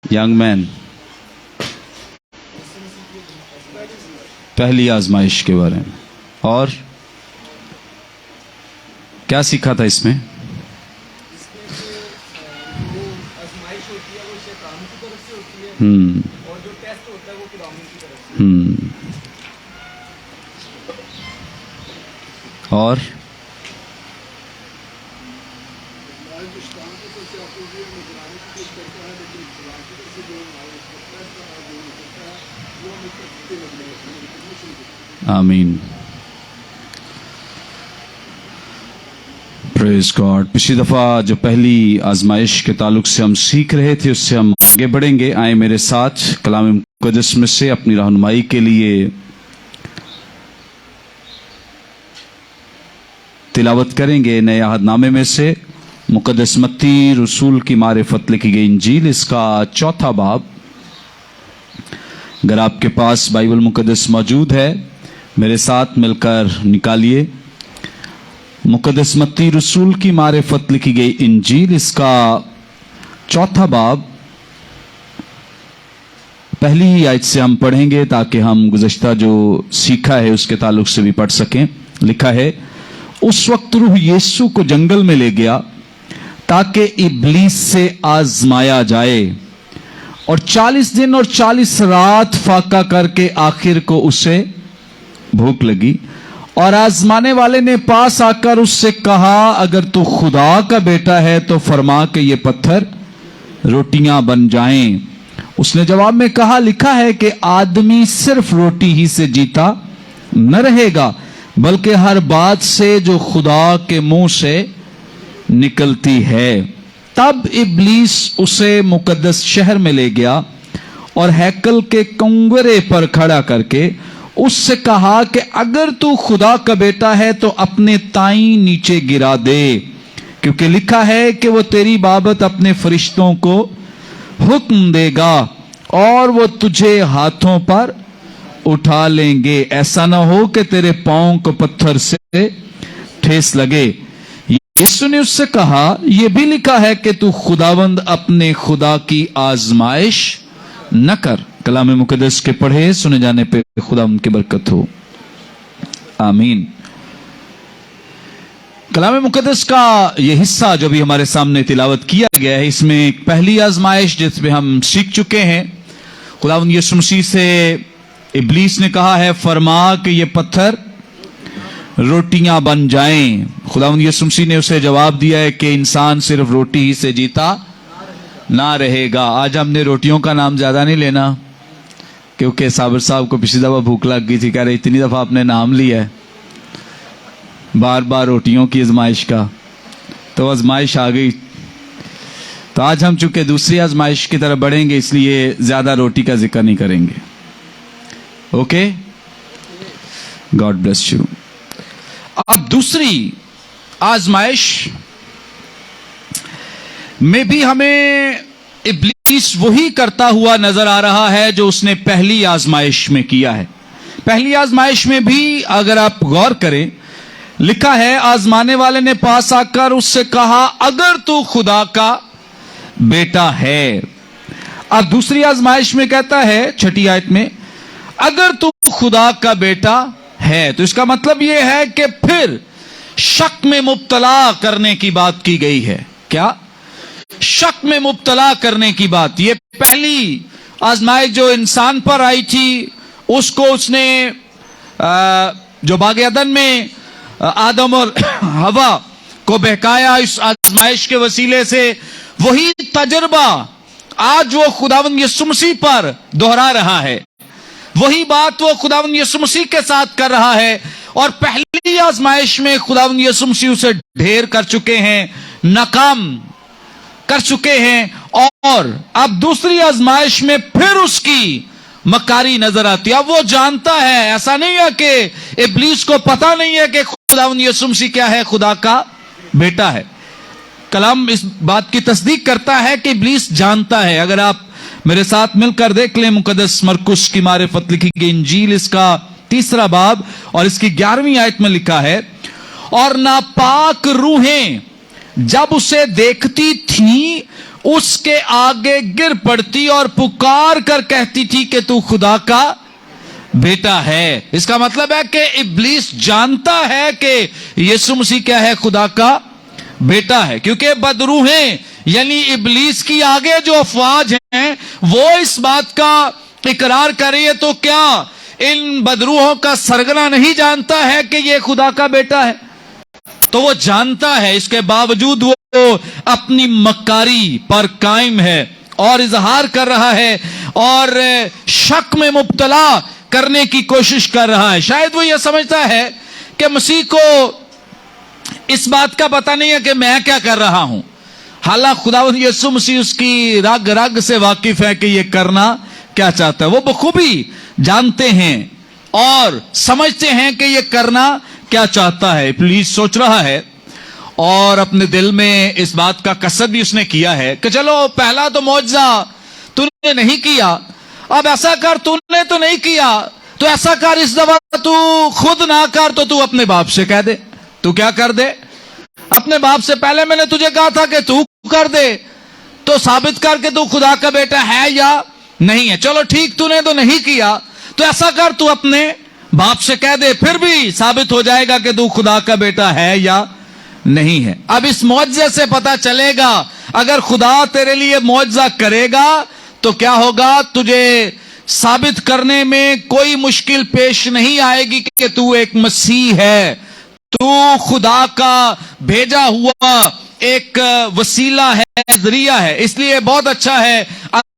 Young man, पहली आजमाइश के बारे में, और क्या सीखा था इसमें? और जो टेस्ट होता है वो खुदावंद की तरफ से। और आमीन, प्रेज गॉड। पिछली दफा जो पहली आजमाइश के ताल्लुक से हम सीख रहे थे उससे हम आगे बढ़ेंगे। आए मेरे साथ कलाम मुक़द्दस में से अपनी रहनुमाई के लिए तिलावत करेंगे नए अहदनामे में से मुक़द्दस मत्ती रसूल की मारिफत लिखी गई इंजील, इसका 4था बाब। अगर आपके पास बाइबल मुक़द्दस मौजूद है मेरे साथ मिलकर निकालिए। मुक़द्दस मत्ती रसूल की मारिफत लिखी गई इंजील, इसका 4था बाब। पहली ही आयत से हम पढ़ेंगे ताकि हम गुज़श्ता जो सीखा है उसके ताल्लुक से भी पढ़ सकें। लिखा है, उस वक्त रूह यीशु को जंगल में ले गया ताकि इब्लीस से आजमाया जाए, और 40 दिन और 40 रात फाका करके आखिर को उसे भूख लगी। और आजमाने वाले ने पास आकर उससे कहा, अगर तू खुदा का बेटा है तो फरमा कि ये पत्थर रोटियां बन जाएं। उसने जवाब में कहा, लिखा है कि आदमी सिर्फ रोटी ही से जीता न रहेगा बल्कि हर बात से जो खुदा के मुंह से निकलती है। तब इब्लीस उसे मुकद्दस शहर में ले गया और हैकल के कंगरे पर खड़ा करके उससे कहा कि अगर तू खुदा का बेटा है तो अपने ताई नीचे गिरा दे, क्योंकि लिखा है कि वो तेरी बाबत अपने फरिश्तों को हुक्म देगा और वो तुझे हाथों पर उठा लेंगे, ऐसा ना हो कि तेरे पांव को पत्थर से ठेस लगे। यीशु ने उससे कहा, यह भी लिखा है कि तू खुदावंद अपने खुदा की आजमाइश न कर। कलाम मुक़द्दस के पढ़े सुने जाने पे खुदा उनकी बरकत हो, आमीन। कलाम मुक़द्दस का यह हिस्सा जो भी हमारे सामने तिलावत किया गया है, इसमें पहली आजमाइश जिसमें हम सीख चुके हैं। खुदावंद यीशु मसीह से इब्लीस ने कहा है, फरमा कि ये पत्थर रोटियां बन जाएं। खुदावंद यीशु मसीह ने उसे जवाब दिया है कि इंसान सिर्फ रोटी ही से जीता ना रहेगा। आज हमने रोटियों का नाम ज्यादा नहीं लेना, क्योंकि साबिर साहब को पिछली दफा भूख लग गई थी, कह रहे इतनी दफा आपने नाम लिया है बार बार रोटियों की आजमाइश का, तो आजमाइश आ गई। तो आज हम चूंकि दूसरी आजमाइश की तरफ बढ़ेंगे इसलिए ज्यादा रोटी का जिक्र नहीं करेंगे। Okay, God bless you. अब दूसरी आजमाइश में भी हमें इब्लीस वही करता हुआ नजर आ रहा है जो उसने पहली आजमाइश में किया है। पहली आजमाइश में भी अगर आप गौर करें, लिखा है, आजमाने वाले ने पास आकर उससे कहा, अगर तू खुदा का बेटा है। अब दूसरी आजमाइश में कहता है 6ठी आयत में, अगर तू खुदा का बेटा है। तो इसका मतलब यह है कि फिर शक में मुब्तला करने की बात की गई है। क्या? शक में मुब्तला करने की बात। ये पहली आजमाइश जो इंसान पर आई थी, उसको उसने जो बाग अदन में आदम और हवा को बहकाया इस आजमाइश के वसीले से, वही तजर्बा आज वो खुदावंद यीशु मसीह पर दोहरा रहा है। वही बात वो खुदावंद यीशु मसीह के साथ कर रहा है। और पहली आजमाइश में खुदावंद यीशु मसीह उसे ढेर कर चुके हैं, नाकाम कर चुके हैं, और अब दूसरी आजमाइश में फिर उसकी मकारी नजर आती है। अब वो जानता है, ऐसा नहीं है कि इब्लीस को पता नहीं है कि खुदावंद यीशु मसीह क्या है, खुदा का बेटा है। कलाम इस बात की तस्दीक करता है कि इब्लीस जानता है। अगर आप मेरे साथ मिलकर देख लें मुक़द्दस मरकुस की मारिफत लिखी गई इंजील, इसका 3रा बाब और इसकी 11वीं आयत में लिखा है, और नापाक रूहें जब उसे देखती थीं اس کے آگے گر پڑتی اور پکار کر کہتی تھی کہ تو خدا کا بیٹا ہے. اس کا مطلب ہے کہ ابلیس جانتا ہے کہ یسوع مسیح کیا ہے؟ خدا کا بیٹا ہے. کیونکہ بدروہیں یعنی ابلیس کی آگے جو افواج ہیں وہ اس بات کا اقرار کر رہی ہے، تو کیا ان بدروحوں کا سرگنا نہیں جانتا ہے کہ یہ خدا کا بیٹا ہے؟ تو وہ جانتا ہے، اس کے باوجود وہ اپنی مکاری پر قائم ہے اور اظہار کر رہا ہے اور شک میں مبتلا کرنے کی کوشش کر رہا ہے. شاید وہ یہ سمجھتا ہے کہ مسیح کو اس بات کا پتہ نہیں ہے کہ میں کیا کر رہا ہوں. حالانکہ خداوند یسوع مسیح اس کی رگ رگ سے واقف ہے کہ یہ کرنا کیا چاہتا ہے. وہ بخوبی جانتے ہیں اور سمجھتے ہیں کہ یہ کرنا کیا چاہتا ہے. ابلیس سوچ رہا ہے اور اپنے دل میں اس بات کا قصد بھی اس نے کیا ہے کہ چلو پہلا تو معجزہ تو نے نہیں کیا، اب ایسا کر، تو نے تو نہیں کیا تو ایسا کر، اس دفعہ تو خود نہ کر تو تو اپنے باپ سے کہہ دے. تو کیا کر دے؟ اپنے باپ سے. پہلے میں نے تجھے کہا تھا کہ تو کر دے، تو ثابت کر کے تو خدا کا بیٹا ہے یا نہیں ہے. چلو ٹھیک، تو نے تو نہیں کیا تو ایسا کر، تو اپنے باپ سے کہہ دے، پھر بھی ثابت ہو جائے گا کہ تو خدا کا بیٹا ہے یا نہیں ہے. اب اس معجزے سے پتا چلے گا اگر خدا تیرے لیے معجزہ کرے گا تو کیا ہوگا. تجھے ثابت کرنے میں کوئی مشکل پیش نہیں آئے گی کہ تو ایک مسیح ہے، تو خدا کا بھیجا ہوا ایک وسیلہ ہے، ذریعہ ہے. اس لیے بہت اچھا ہے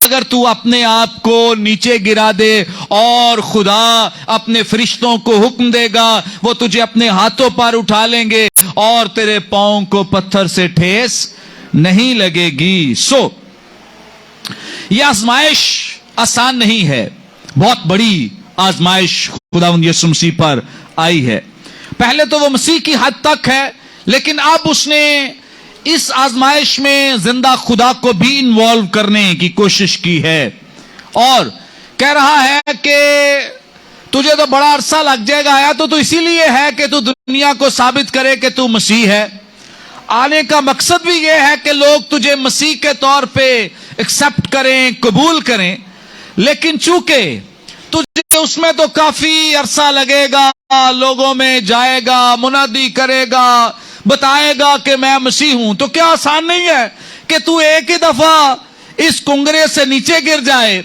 اگر تو اپنے آپ کو نیچے گرا دے اور خدا اپنے فرشتوں کو حکم دے گا، وہ تجھے اپنے ہاتھوں پر اٹھا لیں گے اور تیرے پاؤں کو پتھر سے ٹھیس نہیں لگے گی. یہ آزمائش آسان نہیں ہے، بہت بڑی آزمائش خداوند یسوع مسیح پر آئی ہے. پہلے تو وہ مسیح کی حد تک ہے، لیکن اب اس نے اس آزمائش میں زندہ خدا کو بھی انوالو کرنے کی کوشش کی ہے اور کہہ رہا ہے کہ تجھے تو بڑا عرصہ لگ جائے گا. آیا تو اسی لیے ہے کہ تو دنیا کو ثابت کرے کہ تو مسیح ہے. آنے کا مقصد بھی یہ ہے کہ لوگ تجھے مسیح کے طور پہ ایکسپٹ کریں، قبول کریں. لیکن چونکہ تجھے اس میں تو کافی عرصہ لگے گا، لوگوں میں جائے گا، منادی کرے گا، بتائے گا کہ میں مسیح ہوں، تو کیا آسان نہیں ہے کہ تو ایک ہی دفعہ اس کنگرے سے نیچے گر جائے،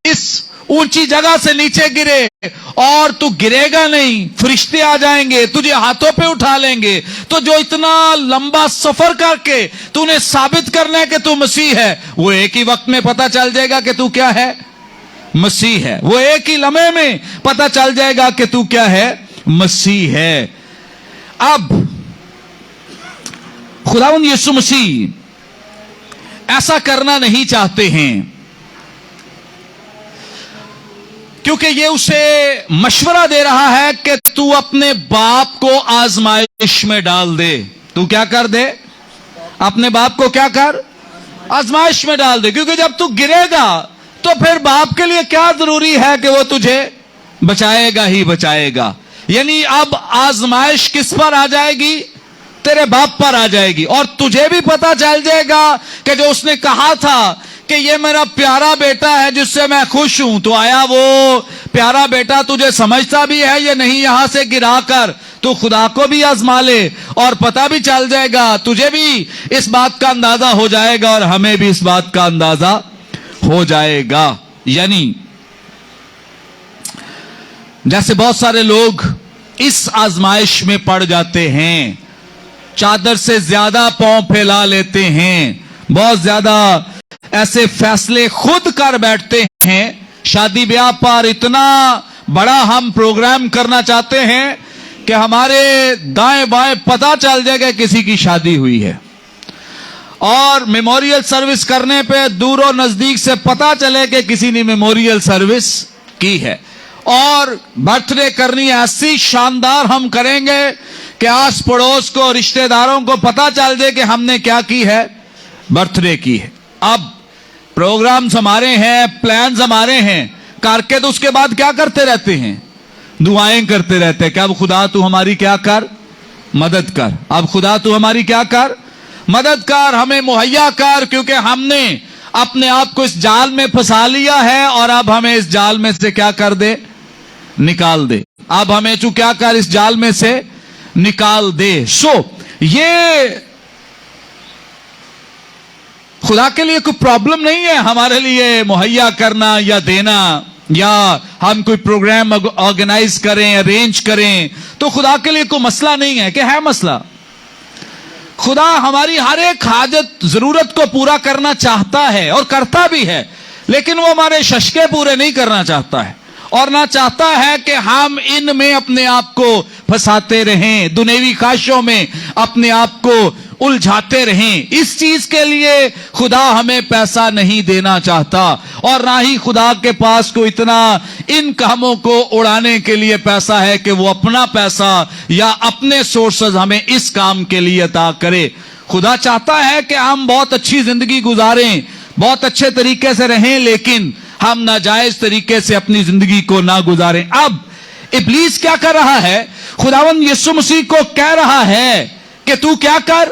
اس اونچی جگہ سے نیچے گرے اور تو گرے گا نہیں، فرشتے آ جائیں گے، تجھے ہاتھوں پہ اٹھا لیں گے. تو جو اتنا لمبا سفر کر کے تو نے ثابت کرنا ہے کہ تو مسیح ہے، وہ ایک ہی وقت میں پتا چل جائے گا کہ تو کیا ہے؟ مسیح ہے. وہ ایک ہی لمحے میں پتا چل جائے گا کہ تو کیا ہے؟ مسیح ہے. اب خداوند یسوع مسیح ایسا کرنا نہیں چاہتے ہیں کیونکہ یہ اسے مشورہ دے رہا ہے کہ تو اپنے باپ کو آزمائش میں ڈال دے. تو کیا کر دے؟ اپنے باپ کو کیا کر؟ آزمائش میں ڈال دے. کیونکہ جب تو گرے گا تو پھر باپ کے لیے کیا ضروری ہے کہ وہ تجھے بچائے گا ہی بچائے گا. یعنی اب آزمائش کس پر آ جائے گی؟ تیرے باپ پر آ جائے گی. اور تجھے بھی پتا چل جائے گا کہ جو اس نے کہا تھا کہ یہ میرا پیارا بیٹا ہے جس سے میں خوش ہوں، تو آیا وہ پیارا بیٹا تجھے سمجھتا بھی ہے یا نہیں؟ یہاں سے گرا کر تو خدا کو بھی آزما لے اور پتہ بھی چل جائے گا، تجھے بھی اس بات کا اندازہ ہو جائے گا اور ہمیں بھی اس بات کا اندازہ ہو جائے گا. یعنی جیسے بہت سارے لوگ اس آزمائش میں پڑ جاتے ہیں، چادر سے زیادہ پاؤں پھیلا لیتے ہیں، بہت زیادہ ایسے فیصلے خود کر بیٹھتے ہیں. شادی بیاہ پر اتنا بڑا ہم پروگرام کرنا چاہتے ہیں کہ ہمارے دائیں بائیں پتہ چل جائے گا کسی کی شادی ہوئی ہے، اور میموریل سروس کرنے پہ دور و نزدیک سے پتہ چلے کہ کسی نے میموریل سروس کی ہے. اور برتھ ڈے کرنی ایسی شاندار ہم کریں گے کہ آس پڑوس کو، رشتہ داروں کو پتہ چل جائے کہ ہم نے کیا کی ہے؟ برتھ ڈے کی ہے. اب پروگرامز ہمارے ہیں، پلانز ہمارے ہیں، کر کے تو اس کے بعد کیا کرتے رہتے ہیں؟ دعائیں کرتے رہتے ہیں کہ اب خدا تو ہماری کیا کر؟ مدد کر. اب خدا تو ہماری کیا کر؟ مددگار ہمیں مہیا کر، کیونکہ ہم نے اپنے آپ کو اس جال میں پھنسا لیا ہے اور اب ہمیں اس جال میں سے کیا کر دے؟ نکال دے۔ اب ہمیں کیا کر اس جال میں سے نکال دے۔ یہ خدا کے لیے کوئی پرابلم نہیں ہے ہمارے لیے مہیا کرنا یا دینا، یا ہم کوئی پروگرام آرگنائز کریں، ارینج کریں، تو خدا کے لیے کوئی مسئلہ نہیں ہے کہ ہے مسئلہ۔ خدا ہماری ہر ایک حاجت ضرورت کو پورا کرنا چاہتا ہے اور کرتا بھی ہے، لیکن وہ ہمارے ششکے پورے نہیں کرنا چاہتا ہے، اور نہ چاہتا ہے کہ ہم ان میں اپنے آپ کو پھنساتے رہیں، دنیوی خواہشوں میں اپنے آپ کو الجھاتے رہیں۔ اس چیز کے لیے خدا ہمیں پیسہ نہیں دینا چاہتا، اور نہ ہی خدا کے پاس کو اتنا ان کاموں کو اڑانے کے لیے پیسہ ہے کہ وہ اپنا پیسہ یا اپنے سورسز ہمیں اس کام کے لیے عطا کرے۔ خدا چاہتا ہے کہ ہم بہت اچھی زندگی گزاریں، بہت اچھے طریقے سے رہیں، لیکن ہم ناجائز طریقے سے اپنی زندگی کو نہ گزاریں۔ اب ابلیس کیا کر رہا ہے؟ خداوند یسوع مسیح کو کہہ رہا ہے کہ تو کیا کر،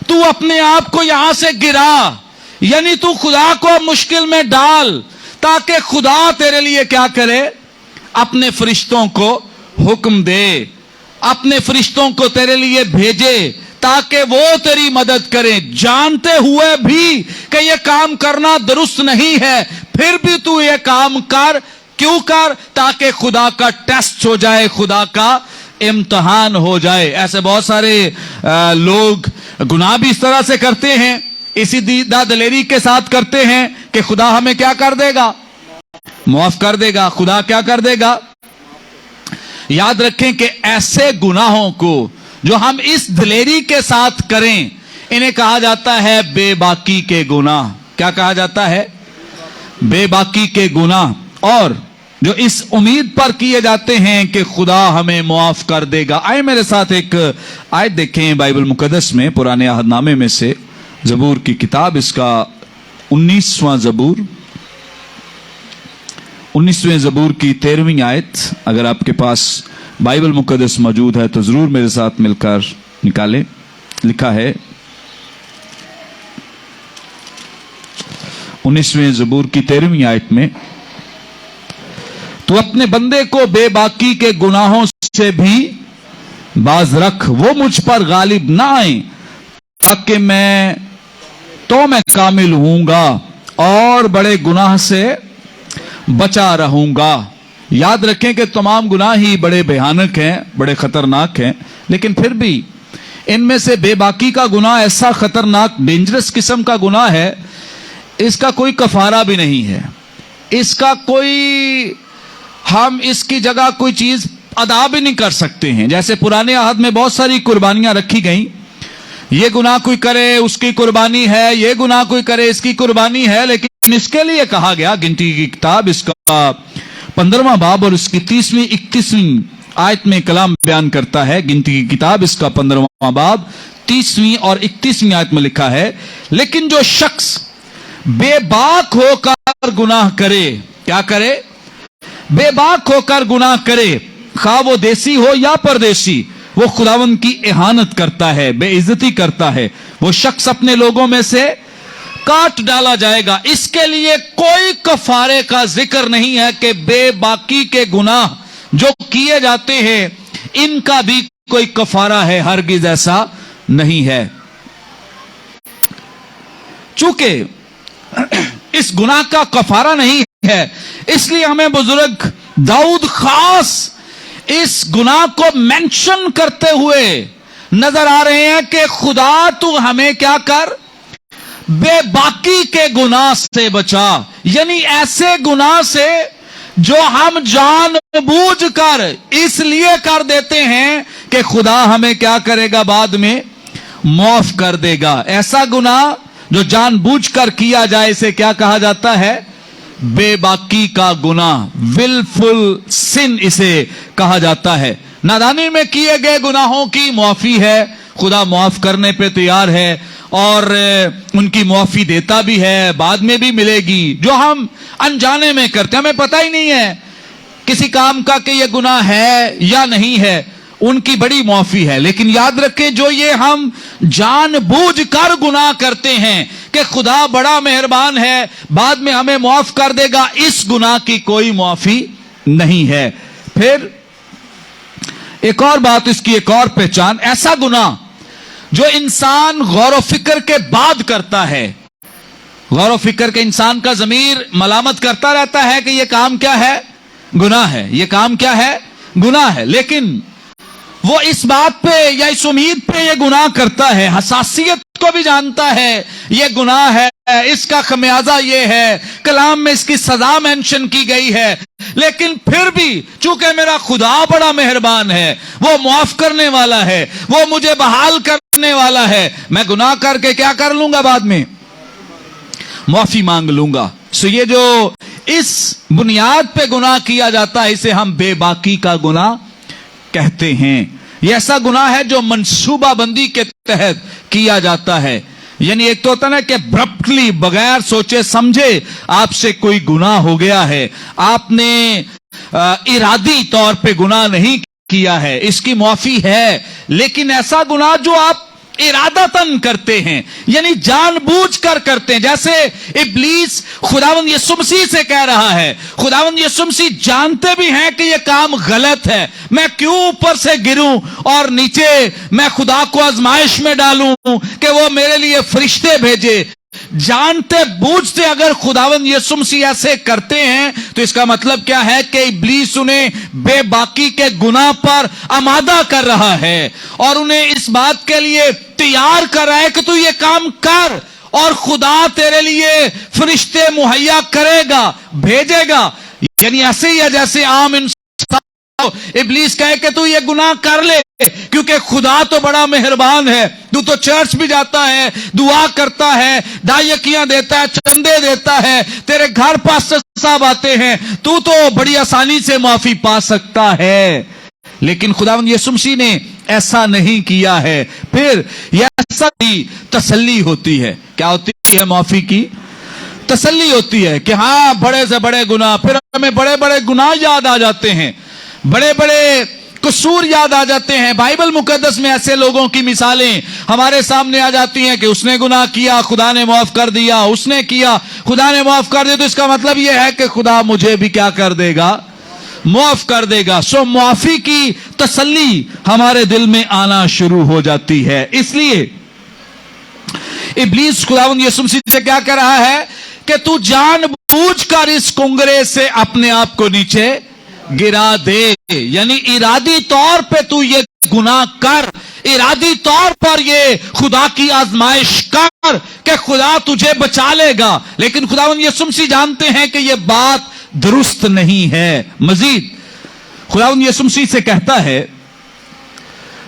تو اپنے آپ کو یہاں سے گرا، یعنی تو خدا کو مشکل میں ڈال، تاکہ خدا تیرے لیے کیا کرے؟ اپنے فرشتوں کو حکم دے، اپنے فرشتوں کو تیرے لیے بھیجے، تاکہ وہ تیری مدد کریں، جانتے ہوئے بھی کہ یہ کام کرنا درست نہیں ہے، پھر بھی تو یہ کام کر۔ کیوں کر؟ تاکہ خدا کا ٹیسٹ ہو جائے، خدا کا امتحان ہو جائے۔ ایسے بہت سارے لوگ گناہ بھی اس طرح سے کرتے ہیں، اسی دلیری کے ساتھ کرتے ہیں کہ خدا ہمیں کیا کر دے گا؟ معاف کر دے گا۔ خدا کیا کر دے گا؟ یاد رکھیں کہ ایسے گناہوں کو جو ہم اس دلیری کے ساتھ کریں، انہیں کہا جاتا ہے بے باکی کے گناہ۔ کیا کہا جاتا ہے؟ بے باکی کے گناہ، اور جو اس امید پر کیے جاتے ہیں کہ خدا ہمیں معاف کر دے گا۔ آئے میرے ساتھ ایک آیت دیکھیں بائبل مقدس میں، پرانے عہد نامے میں سے، زبور کی کتاب، اس کا 19واں زبور، 19ویں زبور کی 13ویں آیت۔ اگر آپ کے پاس بائبل مقدس موجود ہے تو ضرور میرے ساتھ مل کر نکالیں۔ لکھا ہے 19ویں زبور کی 13ویں آیت میں، تو اپنے بندے کو بے باکی کے گناہوں سے بھی باز رکھ، وہ مجھ پر غالب نہ آئیں، تاکہ میں کامل ہوں گا اور بڑے گناہ سے بچا رہوں گا۔ یاد رکھیں کہ تمام گناہ ہی بڑے بھیانک ہیں، بڑے خطرناک ہیں، لیکن پھر بھی ان میں سے بے باکی کا گناہ ایسا خطرناک، ڈینجرس قسم کا گناہ ہے، اس کا کوئی کفارہ بھی نہیں ہے، اس کا کوئی، ہم اس کی جگہ کوئی چیز ادا بھی نہیں کر سکتے ہیں۔ جیسے پرانے عہد میں بہت ساری قربانیاں رکھی گئیں، یہ گناہ کوئی کرے اس کی قربانی ہے، یہ گناہ کوئی کرے اس کی قربانی ہے، لیکن اس کے لیے کہا گیا، گنتی کی کتاب اس کا 15واں باب اور اس کی 30ویں 31ویں آیت میں کلام بیان کرتا ہے۔ گنتی کی کتاب اس کا 15واں باب 30ویں اور 31ویں آیت میں لکھا ہے، لیکن جو شخص بے باک ہو کر گناہ کرے، کیا کرے؟ بے باک ہو کر گناہ کرے، خواہ وہ دیسی ہو یا پردیسی، وہ خداوند کی اہانت کرتا ہے، بے عزتی کرتا ہے، وہ شخص اپنے لوگوں میں سے کاٹ ڈالا جائے گا۔ اس کے لیے کوئی کفارے کا ذکر نہیں ہے کہ بے باکی کے گناہ جو کیے جاتے ہیں ان کا بھی کوئی کفارہ ہے، ہرگز ایسا نہیں ہے۔ چونکہ اس گناہ کا کفارہ نہیں ہے، اس لیے ہمیں بزرگ داؤد خاص اس گناہ کو مینشن کرتے ہوئے نظر آ رہے ہیں کہ خدا تو ہمیں کیا کر، بے باکی کے گناہ سے بچا، یعنی ایسے گناہ سے جو ہم جان بوجھ کر اس لیے کر دیتے ہیں کہ خدا ہمیں کیا کرے گا، بعد میں معاف کر دے گا۔ ایسا گناہ جو جان بوجھ کر کیا جائے اسے کیا کہا جاتا ہے؟ بے باکی کا گناہ، ولفل سن اسے کہا جاتا ہے۔ نادانی میں کیے گئے گناہوں کی معافی ہے، خدا معاف کرنے پہ تیار ہے اور ان کی معافی دیتا بھی ہے، بعد میں بھی ملے گی۔ جو ہم انجانے میں کرتے ہیں، ہمیں پتہ ہی نہیں ہے کسی کام کا کہ یہ گناہ ہے یا نہیں ہے، उनकी बड़ी माफी है। लेकिन याद रखें, जो ये हम जानबूझकर गुनाह करते हैं कि खुदा बड़ा मेहरबान है, बाद में हमें माफ कर देगा, इस गुनाह की कोई माफी नहीं है। फिर एक और बात, इसकी एक और पहचान, ऐसा गुनाह जो इंसान गौर व फिक्र के बाद करता है, गौर व फिक्र के इंसान का ज़मीर मलामत करता रहता है कि यह काम क्या है, गुनाह है, यह काम क्या है, गुनाह है, लेकिन वो इस बात पे या इस उम्मीद पे ये गुनाह करता है, हसासियत को भी जानता है ये गुनाह है, इसका खमियाजा ये है, कलाम में इसकी सजा मेंशन की गई है, लेकिन फिर भी चूंकि मेरा खुदा बड़ा मेहरबान है, वो माफ करने वाला है, वो मुझे बहाल करने वाला है, मैं गुनाह करके क्या कर लूंगा, बाद में माफी मांग लूंगा। सो ये जो इस बुनियाद पे गुनाह किया जाता है, इसे हम बेबाकी का गुनाह कहते हैं। ये ऐसा गुनाह है जो मंसूबाबंदी के तहत किया जाता है। यानी एक तो होता है कि अब्रप्टली, बगैर सोचे समझे आपसे कोई गुनाह हो गया है, आपने इरादी तौर पे गुनाह नहीं किया है, इसकी माफी है। लेकिन ऐसा गुनाह जो आप इरादतन करते हैं, यानी जानबूझकर करते हैं, जैसे इब्लीस खुदावंद यीशु मसीह से कह रहा है, खुदावंद यीशु मसीह जानते भी हैं कि यह काम गलत है, मैं क्यों ऊपर से गिरूं और नीचे मैं खुदा को आजमाइश में डालूं कि वो मेरे लिए फरिश्ते भेजे। जानते बूझते अगर खुदावंद यीशु मसीह ऐसे करते हैं तो इसका मतलब क्या है कि इब्लीस उन्हें बेबाकी के गुनाह पर आमादा कर रहा है और उन्हें इस बात के लिए तैयार कर रहा है कि तू ये काम कर और खुदा तेरे लिए फरिश्ते मुहैया करेगा, भेजेगा। यानी ऐसे ही है जैसे आम इंसान इब्लीस कहे कि तू ये गुनाह कर ले क्योंकि खुदा तो बड़ा मेहरबान है, तू तो चर्च भी जाता है, दुआ करता है, दायकियां देता है, चंदे देता है, तेरे घर पास साहब आते हैं, तू तो बड़ी आसानी से माफी पा सकता है। लेकिन खुदावंद यीशु मसीह ने ऐसा नहीं किया है। फिर यह ऐसा ही तसल्ली होती है, क्या होती है, माफी की तसल्ली होती है कि हाँ बड़े से बड़े गुनाह, फिर हमें बड़े बड़े गुनाह याद आ जाते हैं, बड़े बड़े कसूर याद आ जाते हैं। बाइबल मुकद्दस में ऐसे लोगों की मिसालें हमारे सामने आ जाती हैं कि उसने गुनाह किया, खुदा ने माफ कर दिया, उसने किया, खुदा ने माफ कर दिया, तो इसका मतलब यह है कि खुदा मुझे भी क्या कर देगा, माफ कर देगा। सो माफी की तसल्ली हमारे दिल में आना शुरू हो जाती है। इसलिए इब्लीस खुदावंद यीशु मसीह से क्या कर रहा है कि तू जानबूझकर इस कुंगरे से अपने आप को नीचे गिरा दे, यानी इरादी तौर पे तू ये गुनाह कर, इरादी तौर पर ये खुदा की आजमाइश कर कि खुदा तुझे बचा लेगा। लेकिन खुदावंद यीशु मसीह जानते हैं कि ये बात दुरुस्त नहीं है। मजीद खुदावंद यीशु मसीह से कहता है,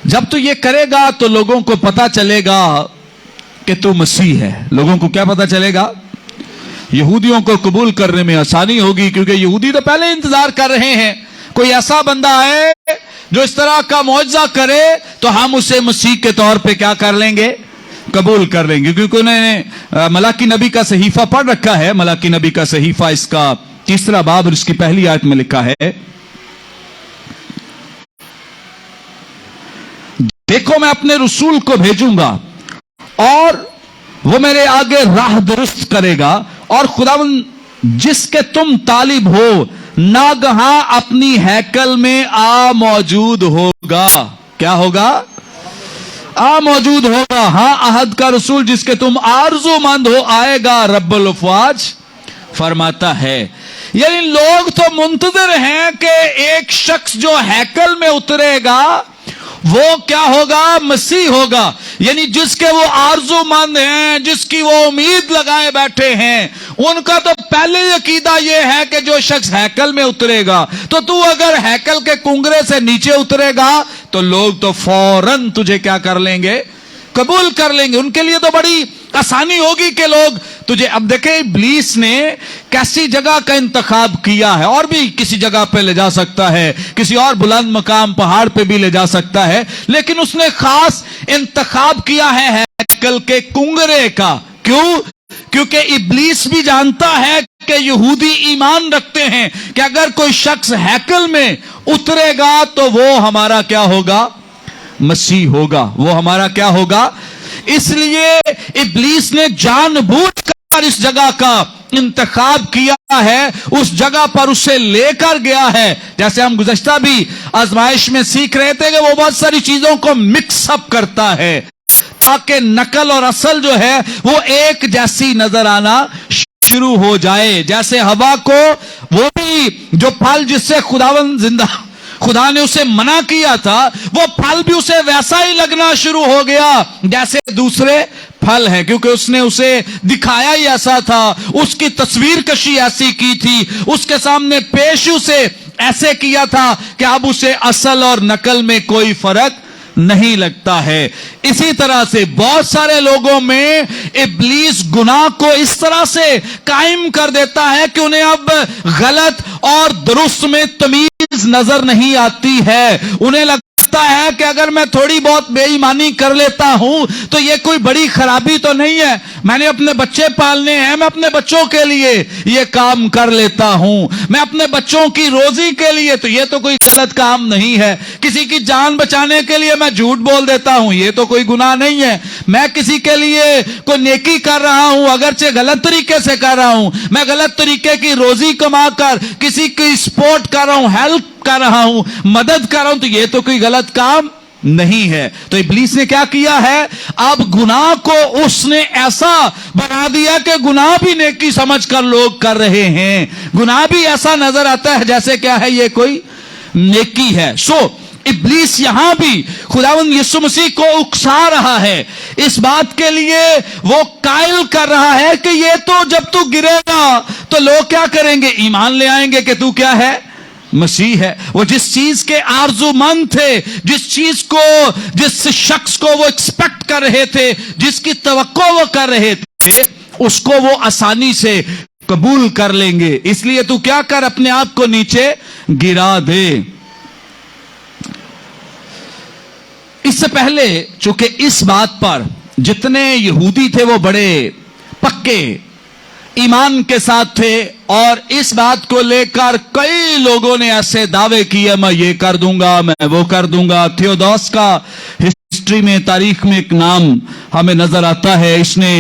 जब तू ये करेगा तो लोगों को पता चलेगा कि तू मसीह है। लोगों को क्या पता चलेगा? यहूदियों को कबूल करने में आसानी होगी, क्योंकि यहूदी तो पहले इंतजार कर रहे हैं कोई ऐसा बंदा है जो इस तरह का मौजज़ा करे तो हम उसे मसीह के तौर पे क्या कर लेंगे, कबूल कर लेंगे। क्योंकि उन्होंने मलाकी नबी का सहीफा पढ़ रखा है। मलाकी नबी का सहीफा, इसका 3 बाब और इसकी पहली आयत में लिखा है, देखो मैं अपने रसूल को भेजूंगा और वो मेरे आगे राह दुरुस्त करेगा, और खुदावंद जिसके तुम तालिब हो नागहां अपनी हैकल में आ मौजूद होगा। क्या होगा? आ मौजूद होगा। हाँ, अहद का रसूल जिसके तुम आरज़ूमंद हो आएगा, रब्बुल अफ़वाज फरमाता है। यानी लोग तो मुंतज़िर हैं कि एक शख्स जो हैकल में उतरेगा वो क्या होगा, मसीह होगा। यानी जिसके वो आरज़ूमंद हैं, जिसकी वो उम्मीद लगाए बैठे हैं, उनका तो पहले अकीदा ये है कि जो शख्स हैकल में उतरेगा, तो तू अगर हैकल के कुंगरे से नीचे उतरेगा तो लोग तो फौरन तुझे क्या कर लेंगे, कबूल कर लेंगे। उनके लिए तो बड़ी आसानी होगी कि लोग तुझे। अब देखे इब्लीस ने कैसी जगह का इंतखाब किया है, और भी किसी जगह पे ले जा सकता है, किसी और बुलंद मकाम पहाड़ पे भी ले जा सकता है, लेकिन उसने खास इंतखाब किया है हैकल के कुंगरे का। क्यों? क्योंकि इब्लीस भी जानता है कि यहूदी ईमान रखते हैं कि अगर कोई शख्स हैकल में उतरेगा तो वो हमारा क्या होगा, मसीह होगा, वो हमारा क्या होगा। इसलिए इब्लीस ने जानबूझकर इस जगह का इंतखाब किया है, उस जगह पर उसे लेकर गया है। जैसे हम गुज़श्ता भी आजमाइश में सीख रहे थे कि वो बहुत सारी चीजों को मिक्स अप करता है ताकि नकल और असल जो है वो एक जैसी नजर आना शुरू हो जाए। जैसे हवा को वो भी जो फल जिससे खुदा ने उसे मना किया था, वो फल भी उसे वैसा ही लगना शुरू हो गया जैसे दूसरे फल है, क्योंकि उसने उसे दिखाया ही ऐसा था, उसकी तस्वीर कशी ऐसी की थी, उसके सामने पेश उसे ऐसे किया था कि अब उसे असल और नकल में कोई फर्क नहीं लगता है। इसी तरह से बहुत सारे लोगों में इब्लीस गुनाह को इस तरह से कायम कर देता है कि उन्हें अब गलत और दुरुस्त में तमीज नजर नहीं आती है। उन्हें लगता है कि अगर मैं थोड़ी बहुत बेईमानी कर लेता हूं तो ये कोई बड़ी खराबी तो नहीं है, मैंने अपने बच्चे पालने हैं, मैं अपने बच्चों के लिए ये काम कर लेता हूं, मैं अपने बच्चों की रोजी के लिए, तो ये तो कोई गलत काम नहीं है। किसी की जान बचाने के लिए मैं झूठ बोल देता हूं, ये तो कोई गुनाह नहीं है। मैं किसी के लिए कोई नेकी कर रहा हूं, अगरचे गलत तरीके से कर रहा हूं, मैं गलत तरीके की रोजी कमाकर किसी की सपोर्ट कर रहा हूं, हेल्प कर रहा हूं, मदद कर रहा हूं, तो ये तो कोई गलत काम नहीं है। तो इब्लीस ने क्या किया है, अब गुनाह को उसने ऐसा बना दिया कि गुनाह भी नेकी समझकर लोग कर रहे हैं, गुनाह भी ऐसा नजर आता है जैसे क्या है, ये कोई नेकी है। सो इब्लीस यहां भी खुदावंद यीशु मसीह को उकसा रहा है, इस बात के लिए वो कायल कर रहा है कि ये तो जब तू गिरेगा तो लोग क्या करेंगे, ईमान ले आएंगे कि तू क्या है, मसीह है। वो जिस चीज के आरज़ूमंद थे, जिस शख्स को वो एक्सपेक्ट कर रहे थे, जिसकी तवक्को वो कर रहे थे, उसको वो आसानी से कबूल कर लेंगे। इसलिए तू क्या कर, अपने आप को नीचे गिरा दे। इससे पहले चूंकि इस बात पर जितने यहूदी थे वो बड़े पक्के ईमान के साथ थे और इस बात को लेकर कई लोगों ने ऐसे दावे किए, मैं ये कर दूंगा, मैं वो कर दूंगा। थियोदोस का हिस्ट्री में, तारीख में एक नाम हमें नजर आता है, इसने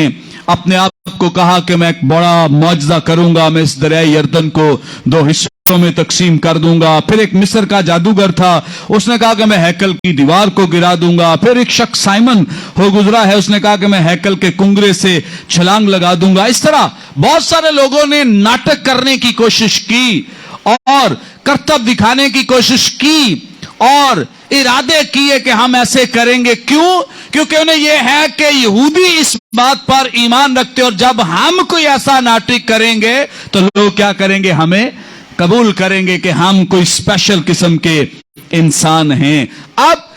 अपने आप को कहा कि मैं एक बड़ा मौजज़ा करूंगा, मैं इस दरिया यरदन को 2 हिस्सों में तकसीम कर दूंगा। फिर एक मिस्र का जादूगर था, उसने कहा कि मैं हैकल की दीवार को गिरा दूंगा। फिर एक शख्स साइमन हो गुजरा है, उसने कहा कि मैं हैकल के कुंगरे से छलांग लगा दूंगा। इस तरह बहुत सारे लोगों ने नाटक करने की कोशिश की और करतब दिखाने की कोशिश की और इरादे किए कि हम ऐसे करेंगे। क्यों? क्योंकि उन्हें यह है कि यहूदी इस बात पर ईमान रखते और जब हम कोई ऐसा नाटक करेंगे तो लोग क्या करेंगे, हमें कबूल करेंगे कि हम कोई स्पेशल किस्म के इंसान हैं। अब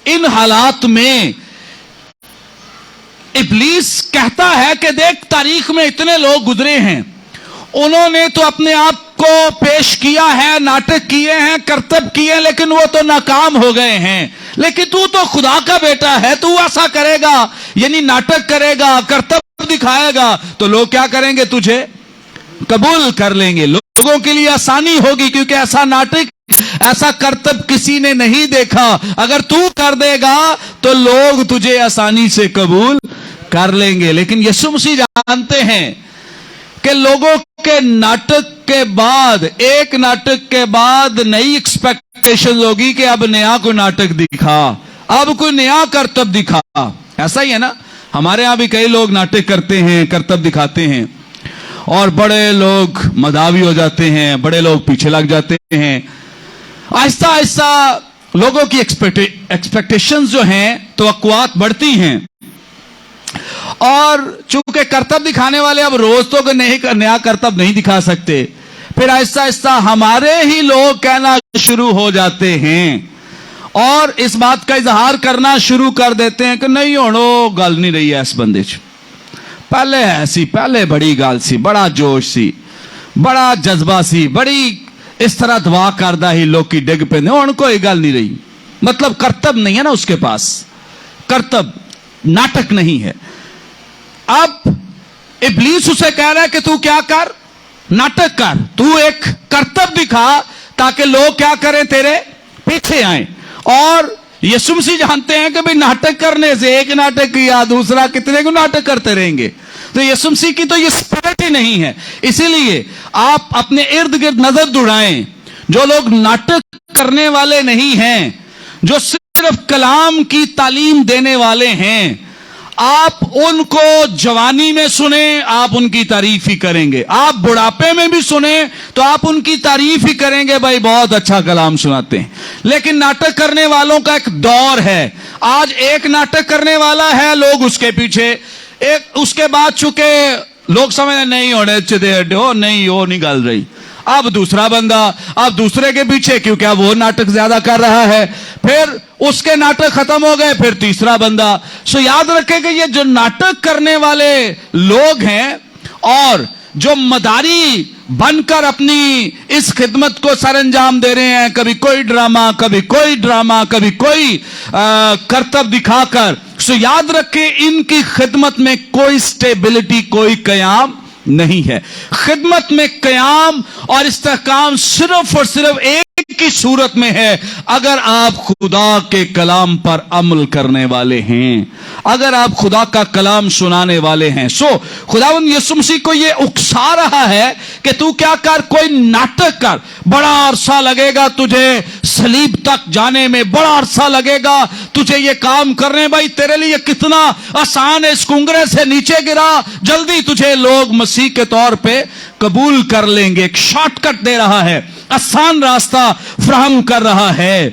इन हालात में इब्लीस कहता है कि देख, तारीख में इतने लोग गुजरे हैं, उन्होंने तो अपने आप को पेश किया है, नाटक किए हैं, करतब किए हैं, लेकिन वो तो नाकाम हो गए हैं। लेकिन तू तो खुदा का बेटा है, तू ऐसा करेगा, यानी नाटक करेगा, करतब दिखाएगा, तो लोग क्या करेंगे, तुझे कबूल कर लेंगे। लोगों के लिए आसानी होगी, क्योंकि ऐसा नाटक, ऐसा करतब किसी ने नहीं देखा। अगर तू कर देगा तो लोग तुझे आसानी से कबूल कर लेंगे। लेकिन यीशु मसीह जानते हैं कि लोगों के नाटक के बाद, एक नाटक के बाद नई एक्सपेक्टेशन होगी कि अब नया कोई नाटक दिखा, अब कोई नया करतब दिखा। ऐसा ही है ना, हमारे यहां भी कई लोग नाटक करते हैं, करतब दिखाते हैं और बड़े लोग मदावी हो जाते हैं, बड़े लोग पीछे लग जाते हैं। आहिस्ता आहिस्ता लोगों की एक्सपेक्टेशंस जो हैं, तवक्कुआत बढ़ती हैं और चूंकि करतब दिखाने वाले अब रोज तो नया करतब नहीं दिखा सकते, फिर आहिस्ता आहिस्ता हमारे ही लोग कहना शुरू हो जाते हैं और इस बात का इजहार करना शुरू कर देते हैं कि नहीं होनो गल नहीं रही है इस बंदे च, पहले ऐसी, पहले बड़ी गल सी, बड़ा जोश सी, बड़ा जज्बा सी, बड़ी इस तरह दुआ करदा ही लोग की डिग पे, हुण कोई गल नहीं रही। मतलब करतब नहीं है ना उसके पास, करतब नाटक नहीं है। अब इब्लीस उसे कह रहा है कि तू क्या कर, नाटक कर, तू एक करतब दिखा ताकि लोग क्या करें, तेरे पीछे आए। और यीशु मसीह जानते हैं कि भाई नाटक करने से, एक नाटक किया दूसरा, कितने को नाटक करते रहेंगे। तो यीशु मसीह की तो ये स्पिरिट ही नहीं है। इसीलिए आप अपने इर्द गिर्द नजर दौड़ाएं, जो लोग नाटक करने वाले नहीं हैं, जो सिर्फ कलाम की तालीम देने वाले हैं, आप उनको जवानी में सुने, आप उनकी तारीफ ही करेंगे। आप बुढ़ापे में भी सुने तो आप उनकी तारीफ ही करेंगे, भाई बहुत अच्छा कलाम सुनाते हैं। लेकिन नाटक करने वालों का एक दौर है। आज एक नाटक करने वाला है, लोग उसके पीछे, एक उसके बाद चुके लोग समझ नहीं होने चाहिए, नहीं वो नहीं गल रही, अब दूसरा बंदा, अब दूसरे के पीछे, क्योंकि अब वो नाटक ज्यादा कर रहा है, फिर उसके नाटक खत्म हो गए, फिर तीसरा बंदा। सो याद रखें कि ये जो नाटक करने वाले लोग हैं और जो मदारी बनकर अपनी इस खिदमत को सरंजाम दे रहे हैं, कभी कोई ड्रामा, कभी कोई ड्रामा, कभी कोई करतब दिखाकर, सो याद रखें इनकी खिदमत में कोई स्टेबिलिटी, कोई कयाम नहीं है। खिदमत में कयाम और इस्तेहकाम सिर्फ और सिर्फ एक की सूरत में है, अगर आप खुदा के कलाम पर अमल करने वाले हैं, अगर आप खुदा का कलाम सुनाने वाले हैं। सो खुदावंद यीशु मसीह को यह उकसा रहा है कि तू क्या कर, कोई नाटक कर, बड़ा अरसा लगेगा तुझे सलीब तक जाने में, बड़ा अरसा लगेगा तुझे ये काम करने, भाई तेरे लिए कितना आसान है, इस कुंगरे से नीचे गिरा, जल्दी तुझे लोग मसीह के तौर पे कबूल कर लेंगे। एक शॉर्टकट दे रहा है, आसान रास्ता फराहम कर रहा है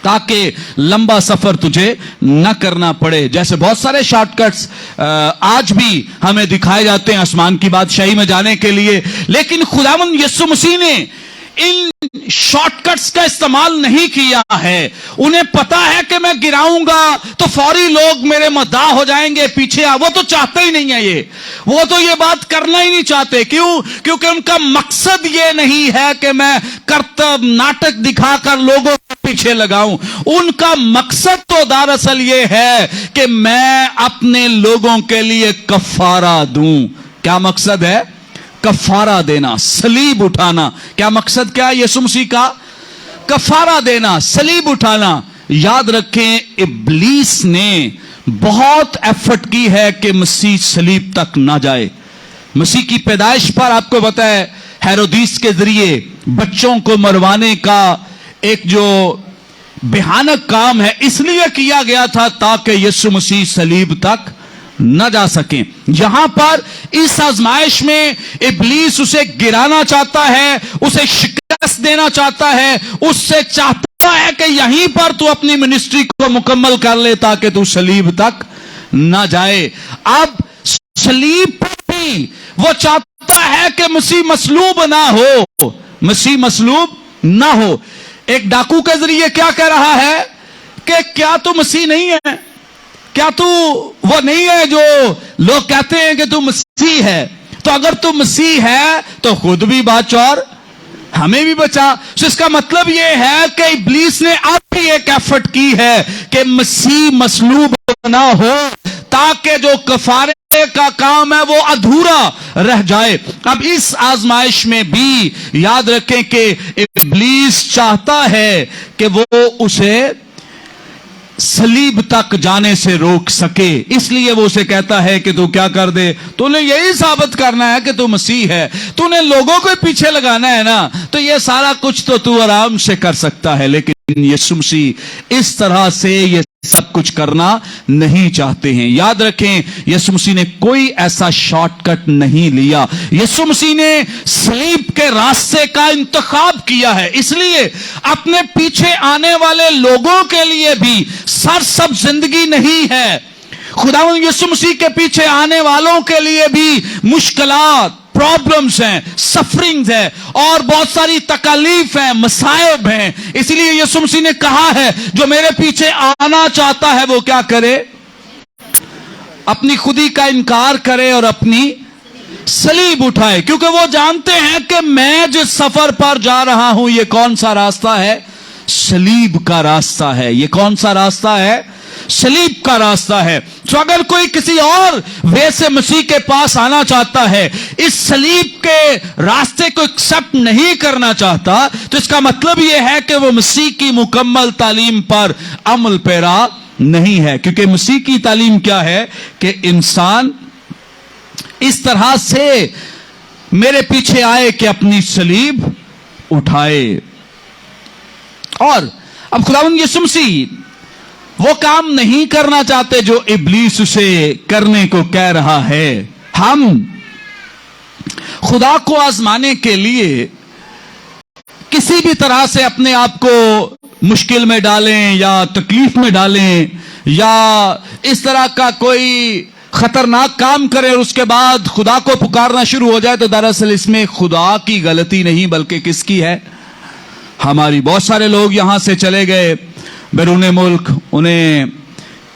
ताकि लंबा सफर तुझे न करना पड़े। जैसे बहुत सारे शॉर्टकट्स आज भी हमें दिखाए जाते हैं आसमान की बादशाही में जाने के लिए, लेकिन खुदावंद यीशु मसीह ने इन शॉर्टकट्स का इस्तेमाल नहीं किया है। उन्हें पता है कि मैं गिराऊंगा तो फौरी लोग मेरे मद्दाह हो जाएंगे, पीछे आ, वो तो चाहते ही नहीं है ये, वो तो ये बात करना ही नहीं चाहते। क्यों? क्योंकि उनका मकसद ये नहीं है कि मैं करतब नाटक दिखाकर लोगों के पीछे लगाऊं। उनका मकसद तो दरअसल ये है कि मैं अपने लोगों के लिए कफारा दूं। क्या मकसद है? कफारा देना, सलीब उठाना। क्या मकसद क्या है यीशु मसीह का? कफारा देना, सलीब उठाना। याद रखें इब्लीस ने बहुत एफर्ट की है कि मसीह सलीब तक ना जाए। मसीह की पैदाइश पर आपको पता है हेरोदिस के जरिए बच्चों को मरवाने का एक जो भयानक काम है, इसलिए किया गया था ताकि यीशु मसीह सलीब तक न जा सके। यहां पर इस आजमाइश में इब्लीस उसे गिराना चाहता है, उसे शिकस्त देना चाहता है, उससे चाहता है कि यहीं पर तू अपनी मिनिस्ट्री को मुकम्मल कर ले ताकि तू सलीब तक न जाए। अब सलीब पर भी वो चाहता है कि मसीह मसलूब ना हो, मसीह मसलूब ना हो। एक डाकू के जरिए क्या कह रहा है कि क्या तू मसीह नहीं है? क्या तू वो नहीं है जो लोग कहते हैं कि तू मसीह है? तो अगर तू मसीह है तो खुद भी बच और हमें भी बचा। तो इसका मतलब ये है कि इब्लीस ने अब भी एक एफर्ट की है कि मसीह मसलूब ना हो ताकि जो कफारे का काम है वो अधूरा रह जाए। अब इस आजमाइश में भी याद रखें कि इब्लीस चाहता है कि वो उसे सलीब तक जाने से रोक सके, इसलिए वो उसे कहता है कि तू क्या कर दे, तूने यही साबित करना है कि तू मसीह है, तूने लोगों को पीछे लगाना है ना, तो ये सारा कुछ तो तू आराम से कर सकता है। लेकिन यीशु मसीह इस तरह से ये सब कुछ करना नहीं चाहते हैं। याद रखें यीशु मसीह ने कोई ऐसा शॉर्टकट नहीं लिया। यीशु मसीह ने सलीब के रास्ते का इंतखाब किया है, इसलिए अपने पीछे आने वाले लोगों के लिए भी सरसब्ज जिंदगी नहीं है। खुदावंद यीशु मसीह के पीछे आने वालों के लिए भी मुश्किलात, प्रॉब्लम्स हैं, सफरिंग्स है और बहुत सारी तकलीफ है, मसाइब हैं। इसलिए यीशु मसीह ने कहा है जो मेरे पीछे आना चाहता है वो क्या करे? अपनी खुदी का इनकार करे और अपनी सलीब उठाए, क्योंकि वो जानते हैं कि मैं जिस सफर पर जा रहा हूं ये कौन सा रास्ता है? सलीब का रास्ता है। ये कौन सा रास्ता है? सलीब का रास्ता है। तो अगर कोई किसी और वे से मसीह के पास आना चाहता है, इस सलीब के रास्ते को एक्सेप्ट नहीं करना चाहता, तो इसका मतलब यह है कि वो मसीह की मुकम्मल तालीम पर अमल पैरा नहीं है। क्योंकि मसीह की तालीम क्या है कि इंसान इस तरह से मेरे पीछे आए कि अपनी सलीब उठाए। और अब खुदावंद यीशु मसीह वो काम नहीं करना चाहते जो इब्लीस उसे करने को कह रहा है। हम खुदा को आजमाने के लिए किसी भी तरह से अपने आप को मुश्किल में डालें या तकलीफ में डालें या इस तरह का कोई खतरनाक काम करें और उसके बाद खुदा को पुकारना शुरू हो जाए, तो दरअसल इसमें खुदा की गलती नहीं बल्कि किसकी है? हमारी। बहुत सारे लोग यहां से चले गए बैरून मुल्क, उन्हें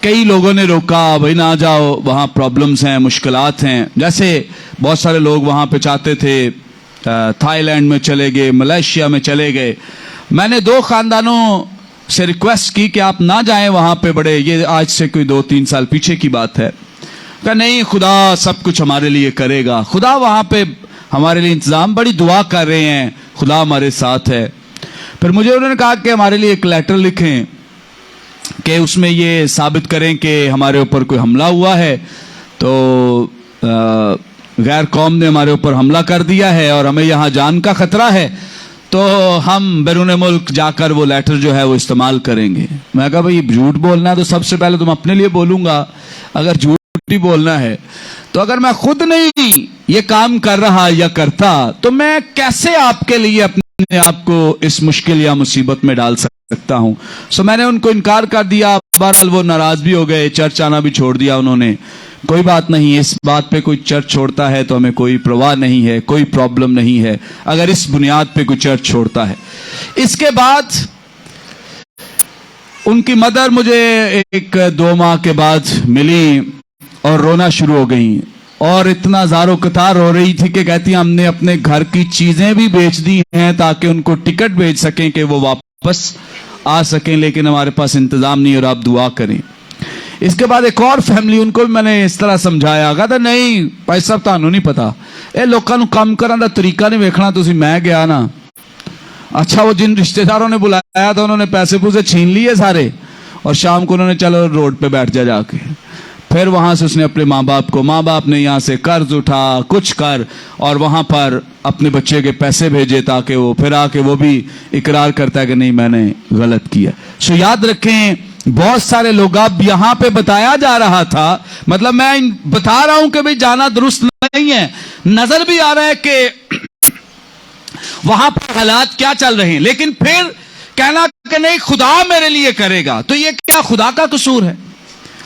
कई लोगों ने रोका, भाई ना जाओ, वहां प्रॉब्लम्स हैं, मुश्किलात हैं। जैसे बहुत सारे लोग वहां पे चाहते थे, थाईलैंड में चले गए, मलेशिया में चले गए। मैंने 2 खानदानों से रिक्वेस्ट की कि आप ना जाएं वहां पे, बड़े, ये आज से कोई 2-3 साल पीछे की बात है। कहा नहीं, खुदा सब कुछ हमारे लिए करेगा, खुदा वहां पे हमारे लिए इंतजाम, बड़ी दुआ कर रहे हैं, खुदा हमारे साथ है। फिर मुझे उन्होंने कहा कि हमारे लिए एक लेटर लिखें कि उसमें ये साबित करें कि हमारे ऊपर कोई हमला हुआ है, तो गैर कौम ने हमारे ऊपर हमला कर दिया है और हमें यहाँ जान का खतरा है, तो हम बैरून मुल्क जाकर वो लेटर जो है वो इस्तेमाल करेंगे। मैं कहा भाई झूठ बोलना है तो सबसे पहले तुम अपने लिए बोलूंगा, अगर झूठ ही बोलना है तो अगर मैं खुद नहीं ये काम कर रहा या करता तो मैं कैसे आपके लिए अपने आप को इस मुश्किल या मुसीबत में डाल सकता हूं। सो मैंने उनको इनकार कर दिया। बहरहाल वो नाराज भी हो गए, चर्च आना भी छोड़ दिया उन्होंने। कोई बात नहीं, इस बात पे कोई चर्च छोड़ता है तो हमें कोई परवाह नहीं है, कोई प्रॉब्लम नहीं है अगर इस बुनियाद पे कोई चर्च छोड़ता है। इसके बाद उनकी मदर मुझे 1-2 माह के बाद मिली और रोना शुरू हो गई और इतना ज़ारो कतार हो रही थी कि कहती हमने अपने घर की चीजें भी बेच दी हैं ताकि उनको टिकट भेज सकें कि वो वापस आ सकें, लेकिन हमारे पास इंतजाम नहीं और आप दुआ करें। इसके बाद एक और फैमिली, उनको भी मैंने इस तरह समझाया, कहता नहीं भाई साहब ਤੁਹਾਨੂੰ नहीं पता, ਇਹ ਲੋਕਾਂ ਨੂੰ ਕੰਮ ਕਰਨ ਦਾ तरीका नहीं वेखना ਤੁਸੀਂ। मैं गया ना, अच्छा वो जिन रिश्तेदारों ने बुलाया था उन्होंने पैसे पूसे छीन लिए सारे और शाम को उन्होंने चलो रोड पे बैठ जा जाके। फिर वहां से उसने अपने माँ बाप ने यहाँ से कर्ज उठा, कुछ कर और वहां पर अपने बच्चे के पैसे भेजे ताकि वो फिर आके वो भी इकरार करता है कि नहीं मैंने गलत किया। सो याद रखें, बहुत सारे लोग, अब यहां पे बताया जा रहा था, मतलब मैं बता रहा हूं कि भाई जाना दुरुस्त नहीं है, नजर भी आ रहा है कि वहां पर हालात क्या चल रहे हैं, लेकिन फिर कहना कि नहीं खुदा मेरे लिए करेगा, तो ये क्या खुदा का कसूर है?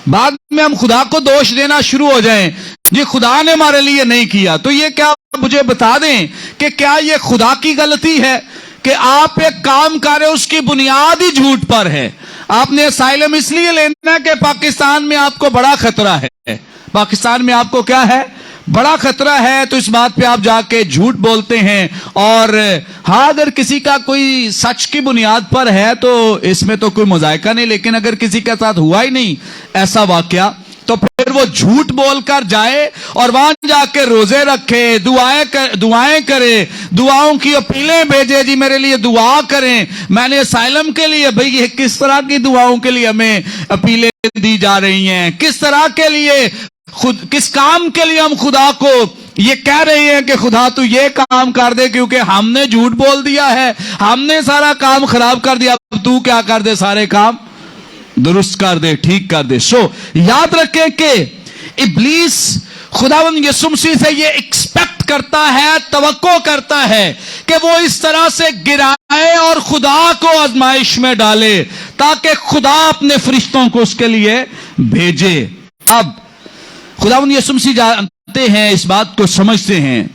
बाद में हम खुदा को दोष देना शुरू हो जाएं, जी खुदा ने हमारे लिए नहीं किया, तो ये क्या मुझे बता दें कि क्या ये खुदा की गलती है कि आप एक काम कर रहे हो उसकी बुनियाद ही झूठ पर है? आपने असाइलम इसलिए लेना कि पाकिस्तान में आपको बड़ा खतरा है, पाकिस्तान में आपको क्या है? बड़ा खतरा है, तो इस बात पे आप जाके झूठ बोलते हैं। और हाँ, अगर किसी का कोई सच की बुनियाद पर है तो इसमें तो कोई मुजायका नहीं, लेकिन अगर किसी के साथ हुआ ही नहीं ऐसा वाकया तो फिर वो झूठ बोलकर जाए और वहां जाके रोजे रखे, दुआएं करे, दुआओं की अपीलें भेजे, जी मेरे लिए दुआ करें, मैंने असाइलम के लिए। भाई ये किस तरह की दुआओं के लिए हमें अपीलें दी जा रही हैं? किस तरह के लिए, खुद किस काम के लिए हम खुदा को ये कह रहे हैं कि खुदा तू ये काम कर दे, क्योंकि हमने झूठ बोल दिया है, हमने सारा काम खराब कर दिया, अब तू क्या कर दे, सारे काम दुरुस्त कर दे, ठीक कर दे। सो याद रखें कि इब्लीस खुदावंद यीशु मसीह से ये एक्सपेक्ट करता है, तवक्को करता है कि वो इस तरह से गिराए और खुदा को आजमाइश में डाले ताकि खुदा अपने फरिश्तों को उसके लिए भेजे। अब खुदावंद यीशु मसीह जानते हैं, इस बात को समझते हैं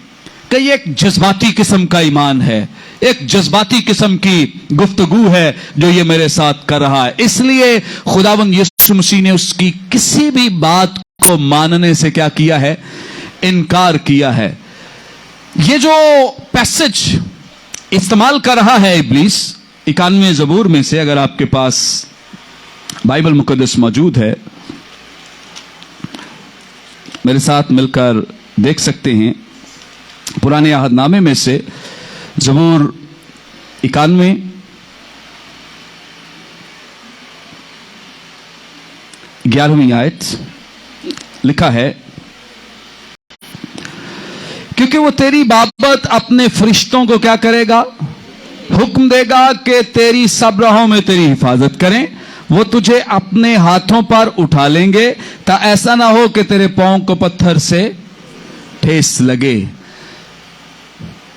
कि ये एक जज्बाती किस्म का ईमान है, एक जज्बाती किस्म की गुफ्तगू है जो ये मेरे साथ कर रहा है, इसलिए खुदावंद यीशु मसीह ने उसकी किसी भी बात को मानने से क्या किया है? इनकार किया है। ये जो पैसेज इस्तेमाल कर रहा है इब्लीस 91 ज़बूर में से, अगर आपके पास बाइबल मुकद्दस मौजूद है, मेरे साथ मिलकर देख सकते हैं। पुराने अहदनामे में से ज़बूर 91 11वीं आयत लिखा है, क्योंकि वो तेरी बाबत अपने फरिश्तों को क्या करेगा, हुक्म देगा कि तेरी सब राहों में तेरी हिफाजत करें। वो तुझे अपने हाथों पर उठा लेंगे, ता ऐसा ना हो कि तेरे पांव को पत्थर से ठेस लगे।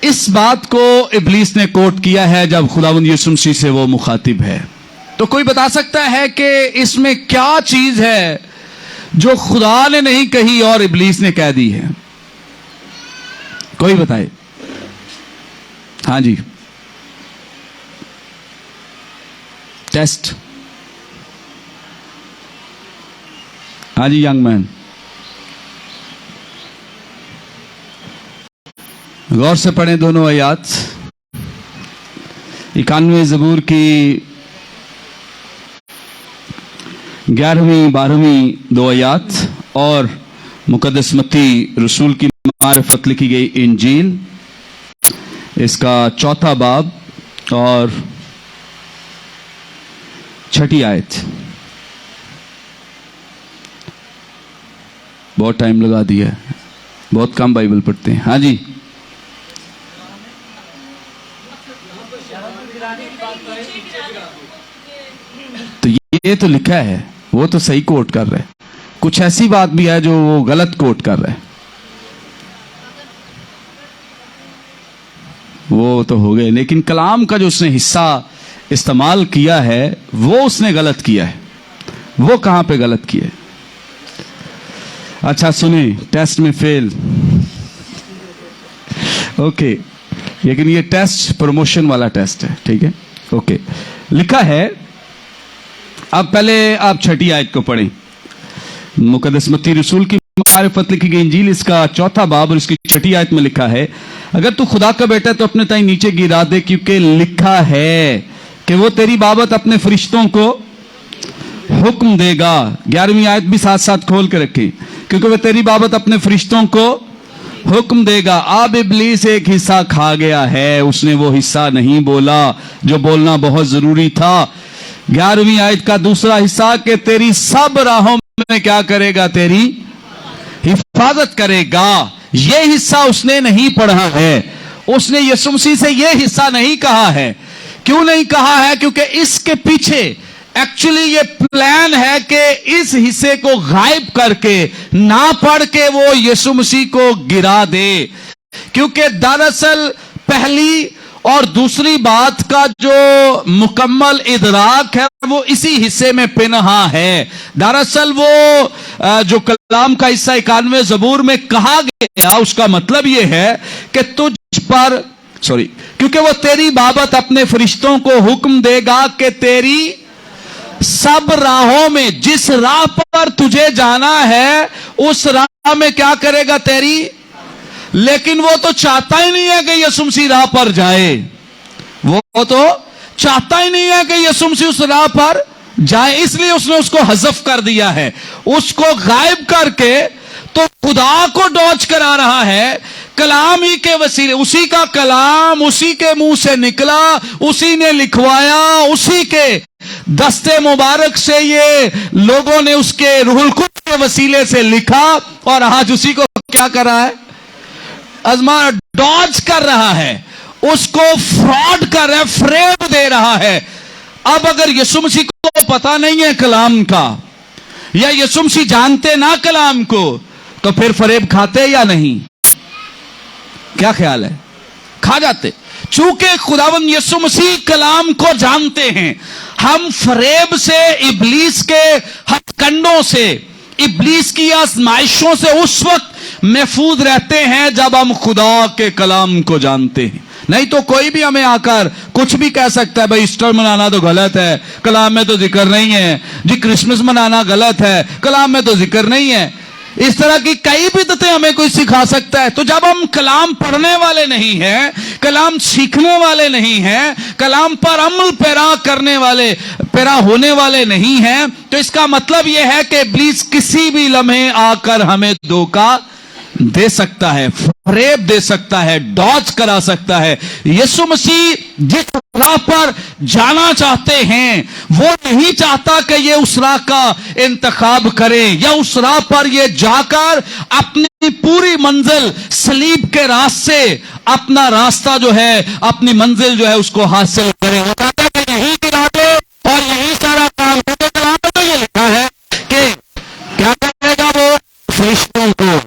इस बात को इब्लीस ने कोट किया है जब खुदावंद यीशु मसीह से वो मुखातिब है। तो कोई बता सकता है कि इसमें क्या चीज है जो खुदा ने नहीं कही और इब्लीस ने कह दी है? कोई बताए। हाँ जी, टेस्ट। हाँ जी, यंग मैन, गौर से पढ़ें दोनों आयात। 91 ज़बूर की 11वीं 12वीं 2 आयात और मुकद्दस मत्ती रसूल की मारिफत लिखी गई इंजील, इसका 4था बाब और 6ठी आयत। बहुत टाइम लगा दिया है, बहुत कम बाइबल पढ़ते हैं। हाँ जी, तो ये तो लिखा है, वो तो सही कोट कर रहे हैं। कुछ ऐसी बात भी है जो वो गलत कोट कर रहे हैं, वो तो हो गए, लेकिन कलाम का जो उसने हिस्सा इस्तेमाल किया है वो उसने गलत किया है। वो कहां पे गलत किया है? अच्छा सुने, टेस्ट में फेल। ओके, लेकिन ये टेस्ट प्रमोशन वाला टेस्ट है, ठीक है। ओके, लिखा है, अब पहले आप 6ठी आयत को पढ़ें। मुकद्दस मत्ती रसूल की मारिफत लिखी गई इंजील, इसका 4था बाब और इसकी 6ठी आयत में लिखा है, अगर तू खुदा का बेटा है तो अपने ताई नीचे गिरा दे, क्योंकि लिखा है कि वो तेरी बाबत अपने फरिश्तों को हुक्म देगा। 11वीं आयत भी साथ साथ खोल के रखें, क्योंकि वो तेरी बाबत अपने फरिश्तों को हुक्म देगा। अब इब्लीस एक हिस्सा खा गया है, उसने वो हिस्सा नहीं बोला जो बोलना बहुत जरूरी था। 11वीं आयत का दूसरा हिस्सा कि तेरी सब राहों में क्या करेगा, तेरी हिफाजत करेगा। ये हिस्सा उसने नहीं पढ़ा है, उसने यीशु मसीह से ये हिस्सा नहीं कहा है। क्यों नहीं कहा है? क्योंकि इसके पीछे एक्चुअली ये प्लान है कि इस हिस्से को गायब करके, ना पढ़ के वो यीशु मसीह को गिरा दे। क्योंकि दरअसल पहली और दूसरी बात का जो मुकम्मल इदराक है वो इसी हिस्से में पिनहा है। दरअसल वो जो कलाम का हिस्सा 91 ज़बूर में कहा गया, उसका मतलब ये है कि तुझ पर क्योंकि वो तेरी बाबत अपने फरिश्तों को हुक्म देगा कि तेरी सब राहों में, जिस राह पर तुझे जाना है उस राह में क्या करेगा, तेरी। लेकिन वो तो चाहता ही नहीं है कि यीशु मसीह राह पर जाए, वो तो चाहता ही नहीं है कि यीशु मसीह उस राह पर जाए, इसलिए उसने उसको हज़फ कर दिया है। उसको गायब करके तो खुदा को डॉज करा रहा है कलाम ही के वसीले। उसी का कलाम उसी के मुंह से निकला, उसी ने लिखवाया, उसी के दस्ते मुबारक से ये लोगों ने उसके रूहुल कुद्स के वसीले से लिखा, और आज उसी को क्या कर रहा है, अजमा डॉज कर रहा है, उसको फ्रॉड कर रहा है, फ्रेब दे रहा है। अब अगर यीशु मसीह को पता नहीं है कलाम का, या यीशु मसीह जानते ना कलाम को, तो फिर फरेब खाते या नहीं? क्या ख्याल है? खा जाते। चूंकि खुदावंद यीशु मसीह कलाम को जानते हैं, हम फरेब से, इब्लीस के हथकंडों से, इब्लीस की आजमाइशों से उस वक्त महफूज रहते हैं जब हम खुदा के कलाम को जानते हैं। नहीं तो कोई भी हमें आकर कुछ भी कह सकता है, भाई ईस्टर मनाना तो गलत है, कलाम में तो जिक्र नहीं है जी, क्रिसमस मनाना गलत है, कलाम में तो जिक्र नहीं है। इस तरह की कई बिदतें हमें कोई सिखा सकता है। तो जब हम कलाम पढ़ने वाले नहीं हैं, कलाम सीखने वाले नहीं हैं, कलाम पर अमल पैरा होने वाले नहीं हैं, तो इसका मतलब यह है कि इब्लीस किसी भी लम्हे आकर हमें धोखा दे सकता है, फरेब दे सकता है, डॉज करा सकता है। यीशु मसीह जिस राह पर जाना चाहते हैं वो नहीं चाहता कि ये उस राह का इंतखाब करें या उस राह पर ये जाकर अपनी पूरी मंजिल सलीब के रास्ते अपना रास्ता जो है, अपनी मंजिल जो है उसको हासिल करें। वो कहता है कि यही गिरा दे और यही सारा काम करते। कलाम में तो ये लिखा है कि क्या करेगा वो फरिश्तों को,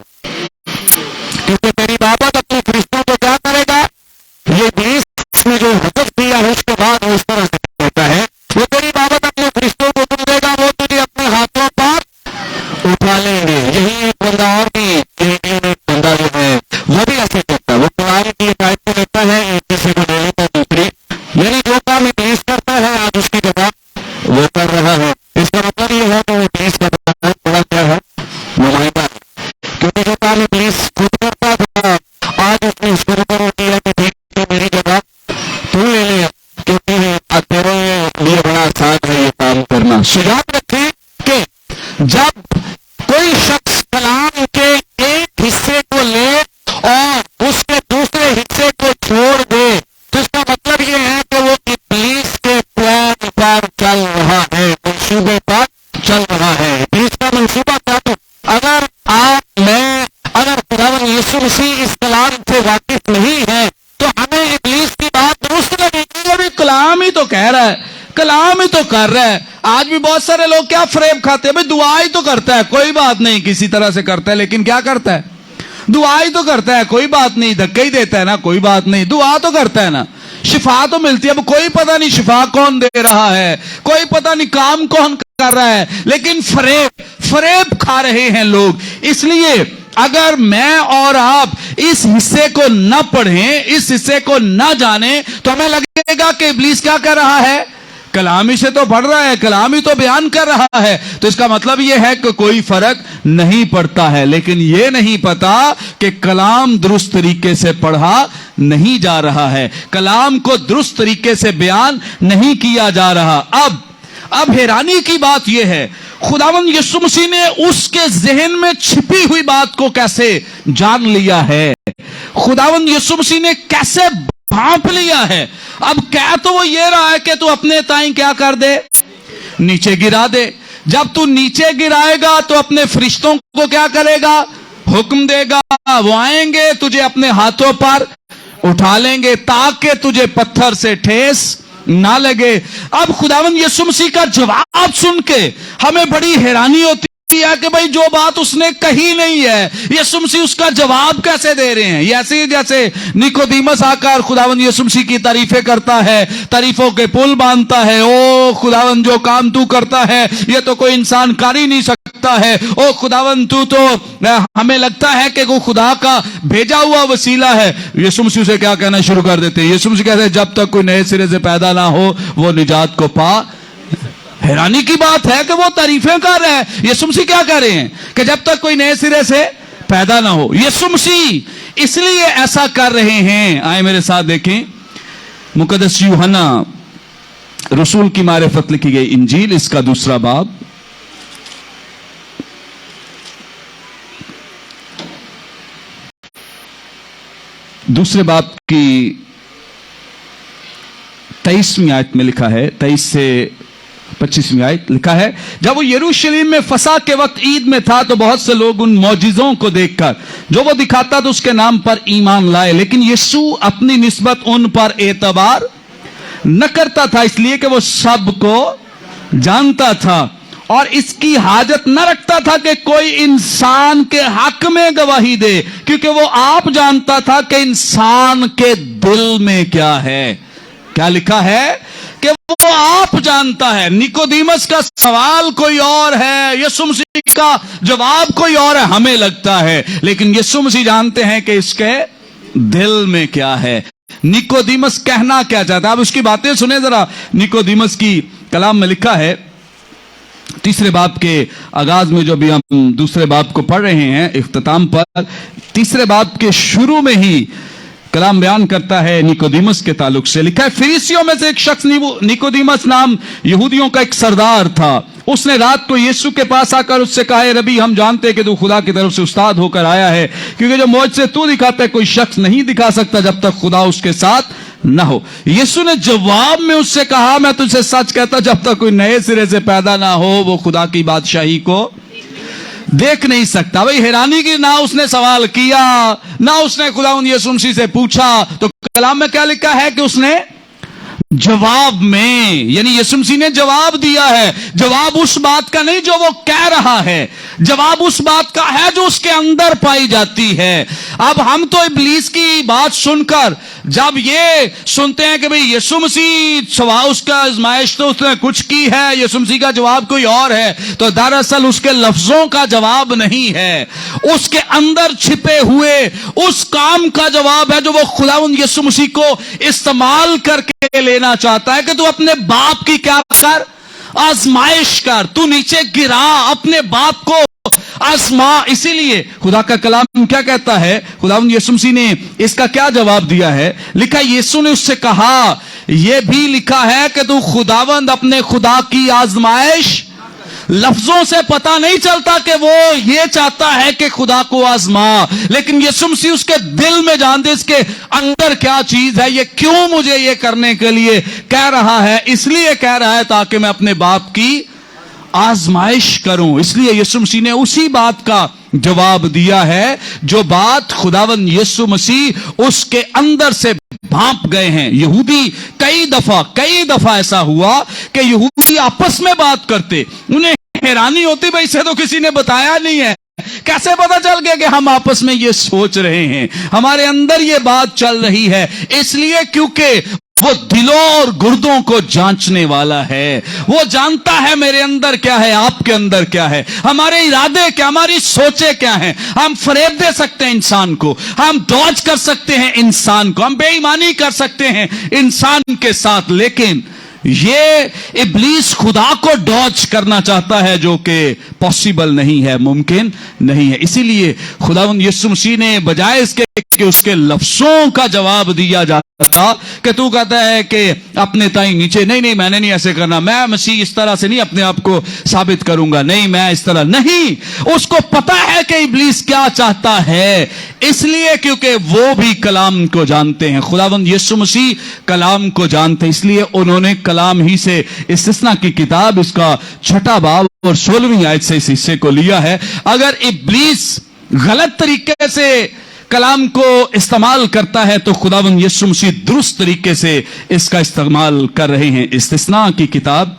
क्योंकि तेरी बाबत अपने फरिश्तों को क्या करेगा, ये बीस में जो हुक्म दिया है उसके बाद वो इस तरह से कहता है, वो तेरी बाबत अपने फरिश्तों को हुक्म देगा, वो तुझे अपने हाथों पर उठा लेंगे। यही एक बंदा और भी, एक बंदा जो है वो भी ऐसे करता है। वो कुरान की एक आयत में कहता है, एक किसी को देने का दूसरी, यानी जो काम इब्लीस करता है आज उसकी जगह वो कर रहा है। इसका मतलब ये है कि इब्लीस का बड़ा क्या है, नुमाइंदा है। क्योंकि जो काम इब्लीस खुद करता था आज उसने उसको ऊपर दिया कि ठीक है मेरी जगह तू ले ले, क्योंकि तेरे लिए बड़ा आसान है ये काम करना। सो याद रखें कि जब कोई शख्स कलाम के एक हिस्से को ले और उसके दूसरे हिस्से को छोड़ दे तो इसका मतलब ये है कि वो इब्लीस के प्लान पर चल रहा है, मंसूबे पर चल रहा है। इब्लीस का मंसूबा क्या था? अगर आप मैं अगर खुदावंद यीशु मसीह इस कलाम से वाकिफ नहीं है तो हमें इब्लीस की बात दुरुस्त लगेगी। अभी कलाम ही तो कह रहा है, कलाम ही तो कर रहा है। आज भी बहुत सारे लोग क्या फरेब खाते हैं, भाई दुआ ही तो करता है, कोई बात नहीं, किसी तरह से करता है, लेकिन क्या करता है, दुआ ही तो करता है, कोई बात नहीं, धक्का ही देता है ना, कोई बात नहीं, दुआ तो करता है ना, शिफा तो मिलती है। अब कोई पता नहीं शिफा कौन दे रहा है, कोई पता नहीं काम कौन कर रहा है, लेकिन फरेब खा रहे हैं लोग। इसलिए अगर मैं और आप इस हिस्से को न पढ़ें, इस हिस्से को न जाने, तो हमें लगेगा कि इब्लीस क्या कर रहा है, कलामी से तो पढ़ रहा है, कलामी तो बयान कर रहा है, तो इसका मतलब यह है कि कोई फर्क नहीं पड़ता है। लेकिन यह नहीं पता कि कलाम दुरुस्त तरीके से पढ़ा नहीं जा रहा है, कलाम को दुरुस्त तरीके से बयान नहीं किया जा रहा। अब हैरानी की बात यह है, खुदावंद यीशु मसीह ने उसके जहन में छिपी हुई बात को कैसे जान लिया है, खुदावंद यीशु मसीह ने कैसे भांप लिया है। अब क्या तो वो ये रहा है कि तू अपने ताई क्या कर दे, नीचे गिरा दे। जब तू नीचे गिराएगा तो अपने फरिश्तों को क्या करेगा, हुक्म देगा, वो आएंगे तुझे अपने हाथों पर उठा लेंगे ताकि तुझे पत्थर से ठेस ना लगे। अब खुदावंद यीशु मसीह का जवाब सुन के हमें बड़ी हैरानी होती है कि भाई जो बात उसने कही नहीं है, यीशु मसीह उसका जवाब कैसे दे रहे हैं। ये ऐसे जैसे निकोदेमस आकर खुदावंद यीशु मसीह की तारीफें करता है, तारीफों के पुल बांधता है, ओ खुदावंद जो काम तू करता है ये तो कोई इंसान कर ही नहीं सकता है, ओ खुदावंद तू तो हमें लगता है कि वो खुदा का भेजा हुआ वसीला है। यीशु मसीह से क्या कहना शुरू कर देते हैं, यीशु मसीह कहते हैं जब तक कोई नए सिरे से पैदा ना हो वो निजात को पा। हैरानी की बात है कि वो तारीफें कर रहे हैं, यीशु मसीह क्या कह रहे हैं कि जब तक कोई नए सिरे से पैदा ना हो। यीशु मसीह इसलिए ऐसा कर रहे हैं। आए मेरे साथ देखें, मुकद्दस यूहन्ना रसूल की मारिफत लिखी गई इंजील, इसका 2 बाब, दूसरे बाब की 23वीं आयत में लिखा है, 23 से 25वीं आयत लिखा है, जब वो यरूशलेम में फसह के वक्त ईद में था तो बहुत से लोग उन मौजिज़ों को देखकर जो वो दिखाता था उसके नाम पर ईमान लाए, लेकिन यीशु अपनी निस्बत उन पर एतबार न करता था, इसलिए कि वो सबको जानता था और इसकी हाजत न रखता था कि कोई इंसान के हक में गवाही दे, क्योंकि वो आप जानता था कि इंसान के दिल में क्या है। क्या लिखा है कि वो आप जानता है। निकोदेमस का सवाल कोई और है, यीशु मसीह का जवाब कोई और है हमें लगता है, लेकिन यीशु मसीह जानते हैं कि इसके दिल में क्या है। निकोदेमस कहना क्या चाहता है, अब उसकी बातें सुने जरा। निकोदेमस की कलाम में लिखा है तीसरे बाब के आगाज में जो भी हम दूसरे बाब को पढ़ रहे हैं इख्तिताम पर, तीसरे बाब के शुरू में ही कलाम बयान करता है निकोदेमस के ताल्लुक से। लिखा है, फरीसियों में से एक शख्स निकोदेमस नाम यहूदियों का एक सरदार था। उसने रात को यीशु के पास आकर उससे कहा, रबी, हम जानते हैं कि तू खुदा की तरफ से उस्ताद होकर आया है, क्योंकि जो मौज से तू दिखाता है कोई शख्स नहीं दिखा सकता जब तक खुदा उसके साथ न हो। यीशु ने जवाब में उससे कहा, मैं तुझसे सच कहता, जब तक कोई नए सिरे से पैदा ना हो वो खुदा की बादशाही को देख नहीं सकता। भाई हैरानी की ना उसने सवाल किया, ना उसने खुदावंद यीशु मसीह से पूछा। तो कलाम में क्या लिखा है कि उसने जवाब में, यानी यीशु मसीह ने जवाब दिया है। जवाब उस बात का नहीं जो वो कह रहा है, जवाब उस बात का है जो उसके अंदर पाई जाती है। अब हम तो इब्लीस की बात सुनकर जब ये सुनते हैं कि भाई यीशु मसीह सवाल उसका आजमाइश तो उसने कुछ की है, यीशु मसीह का जवाब कोई और है, तो दरअसल उसके लफ्जों का जवाब नहीं है, उसके अंदर छिपे हुए उस काम का जवाब है जो वो खुदावंद यीशु मसीह को इस्तेमाल करके लेना चाहता है कि तू अपने बाप की क्या कर, आजमाइश कर, तू नीचे गिरा, अपने बाप को आजमा। इसीलिए खुदा का कलाम क्या कहता है, खुदावंद यीशु मसीह ने इसका क्या जवाब दिया है। लिखा, यीशु ने उससे कहा, यह भी लिखा है कि तू खुदावंद अपने खुदा की आजमाइश, लफ्जों से पता नहीं चलता कि वो ये चाहता है कि खुदा को आजमा, लेकिन यीशु मसीह उसके दिल में जानते, इसके अंदर क्या चीज है, ये क्यों मुझे ये करने के लिए कह रहा है। इसलिए कह रहा है ताकि मैं अपने बाप की आजमाइश करूं। इसलिए यीशु मसीह ने उसी बात का जवाब दिया है जो बात खुदावंद यीशु मसीह उसके अंदर से भांप गए हैं। यहूदी कई दफा ऐसा हुआ कि यहूदी आपस में बात करते, उन्हें हैरानी होती, भाई इसे तो किसी ने बताया नहीं है, कैसे पता चल गया कि हम आपस में ये सोच रहे हैं, हमारे अंदर ये बात चल रही है। इसलिए क्योंकि वो दिलों और गुर्दों को जांचने वाला है, वो जानता है मेरे अंदर क्या है, आपके अंदर क्या है, हमारे इरादे क्या, हमारी सोचें क्या हैं। हम फरेब दे सकते हैं इंसान को, हम दौज कर सकते हैं इंसान को, हम बेईमानी कर सकते हैं इंसान के साथ, लेकिन ये इब्लीस खुदा को डॉज करना चाहता है जो कि पॉसिबल नहीं है, मुमकिन नहीं है। इसीलिए खुदावंद यीशु मसीह ने बजाय इसके कि उसके लफ्जों का जवाब दिया जाता कि तू कहता है कि अपने ताई नीचे, नहीं मैंने नहीं ऐसे करना, मैं मसीह इस तरह से नहीं अपने आप को साबित करूंगा, नहीं मैं इस तरह नहीं। उसको पता है कि इब्लीस क्या चाहता है, इसलिए क्योंकि वो भी कलाम को जानते हैं, खुदावंद यीशु मसीह कलाम को जानते हैं, इसलिए उन्होंने कलाम ही से इस्तिस्ना की किताब इसका 6 बाब और 16वीं आयत से इस हिस्से को लिया है। अगर इब्लीस गलत तरीके से कलाम को इस्तेमाल करता है तो खुदावंद यीशु मसीह दुरुस्त तरीके से इसका इस्तेमाल कर रहे हैं। इस्तिस्ना की किताब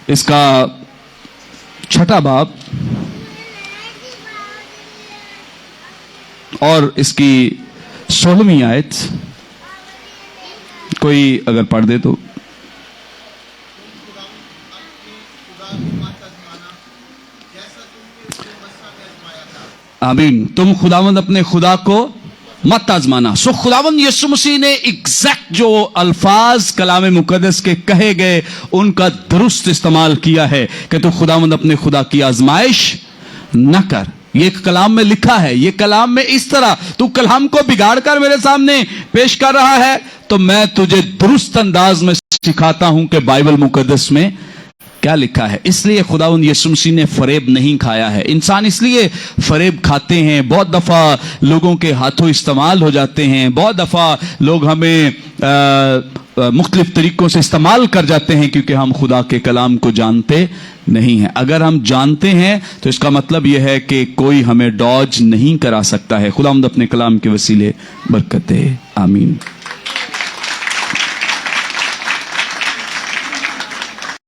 इसका 6 बाब और इसकी 16वीं आयत, कोई अगर पढ़ दे तो। आमीन। तुम खुदावंद अपने खुदा को मत आजमाना। सो खुदावंद यीशु मसीह ने एग्जैक्ट जो अल्फाज कलाम मुकद्दस के कहे गए उनका दुरुस्त इस्तेमाल किया है कि तू खुदावंद अपने खुदा की आजमाइश न कर। ये कलाम में लिखा है, ये कलाम में इस तरह तू कलाम को बिगाड़ कर मेरे सामने पेश कर रहा है तो मैं तुझे दुरुस्त अंदाज में सिखाता हूं कि बाइबल मुकद्दस में क्या लिखा है। इसलिए खुदावंद यीशु मसीह ने फरेब नहीं खाया है। इंसान इसलिए फरेब खाते हैं, बहुत दफा लोगों के हाथों इस्तेमाल हो जाते हैं, बहुत दफा लोग हमें मुख्तलिफ तरीकों से इस्तेमाल कर जाते हैं क्योंकि हम खुदा के कलाम को जानते नहीं हैं। अगर हम जानते हैं तो इसका मतलब यह है कि कोई हमें डॉज नहीं करा सकता है। खुदावंद अपने कलाम के वसीले बरकत दे। आमीन।